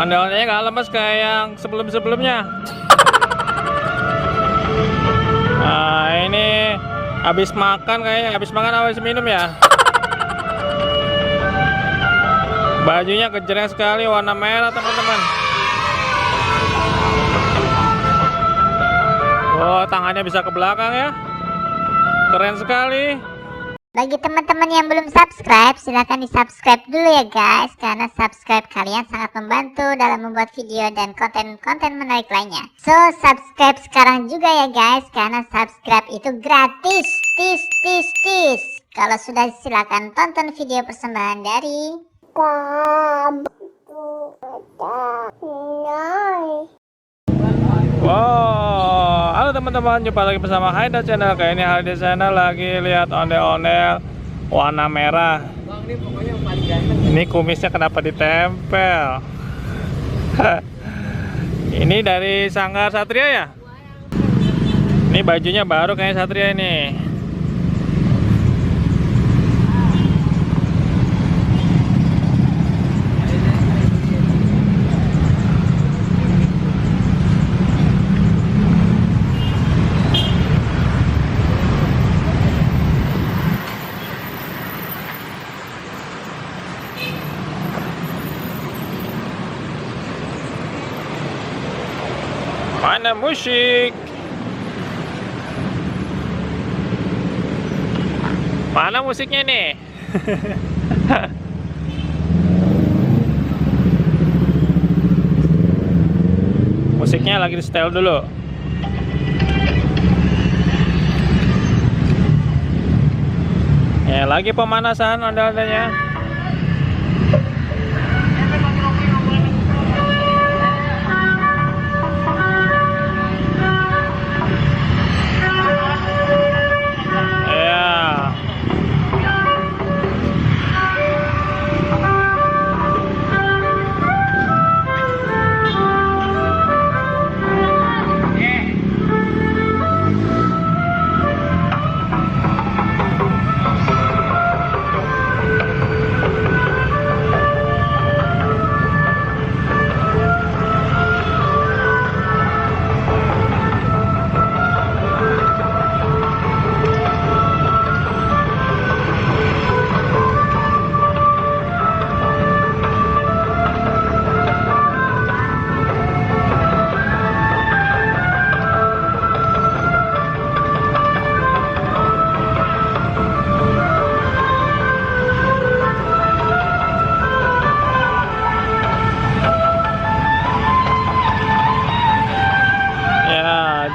Ondel-ondelnya nggak lemes kayak yang sebelum-sebelumnya. Nah, ini habis makan kayaknya, habis minum ya. Bajunya kejreng sekali, warna merah teman-teman. Oh, tangannya bisa ke belakang ya. Keren sekali. Bagi teman-teman yang belum subscribe, silahkan di subscribe dulu ya guys, karena subscribe kalian sangat membantu dalam membuat video dan konten-konten menarik lainnya. So subscribe sekarang juga ya guys, karena subscribe itu gratis. Tis. Kalau sudah, silahkan tonton video persembahan dari Wow, halo teman-teman, jumpa lagi bersama Haida Channel. Kayak ini Haida Channel lagi lihat ondel-ondel warna merah. Ini kumisnya kenapa ditempel? Ini dari Sanggar Satria ya? Ini bajunya baru kayak Satria ini. Mana musik? Mana musiknya nih? Musiknya lagi di setel dulu. Ya, lagi pemanasan ondel-ondelnya.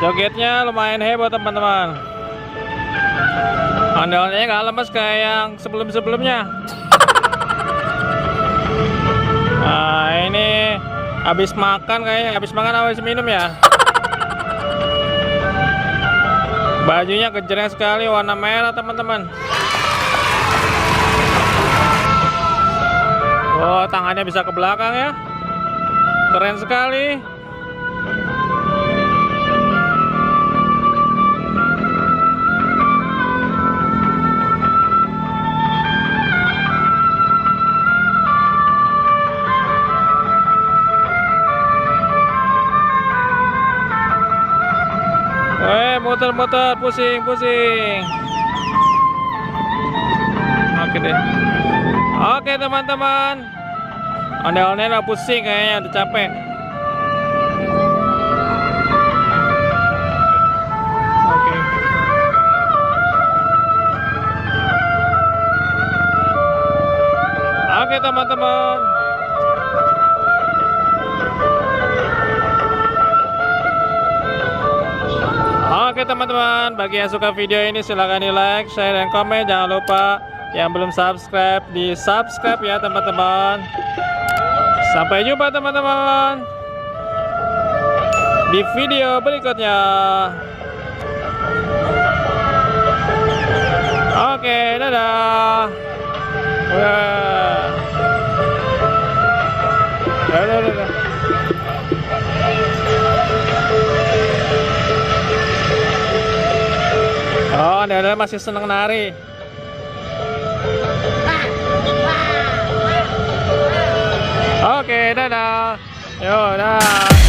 Jogetnya lumayan heboh teman-teman. Ondel-ondelnya nggak lemes kayak yang sebelum-sebelumnya. Nah, ini habis makan kayaknya, habis minum ya. Bajunya kejreng sekali, warna merah teman-teman. Oh, tangannya bisa ke belakang ya. Keren sekali. Muter-muter, pusing. Oke deh. Oke teman-teman, ondel-ondel pusing kayaknya, udah capek. Oke. Oke teman-teman. Oke teman-teman, bagi yang suka video ini silahkan di like, share, dan komen. Jangan lupa yang belum subscribe di subscribe ya teman-teman. Sampai jumpa teman-teman di video berikutnya. Oke, dadah. Dadah. Oh, Dada masih seneng nari. Oke, dadah. Yo, dah.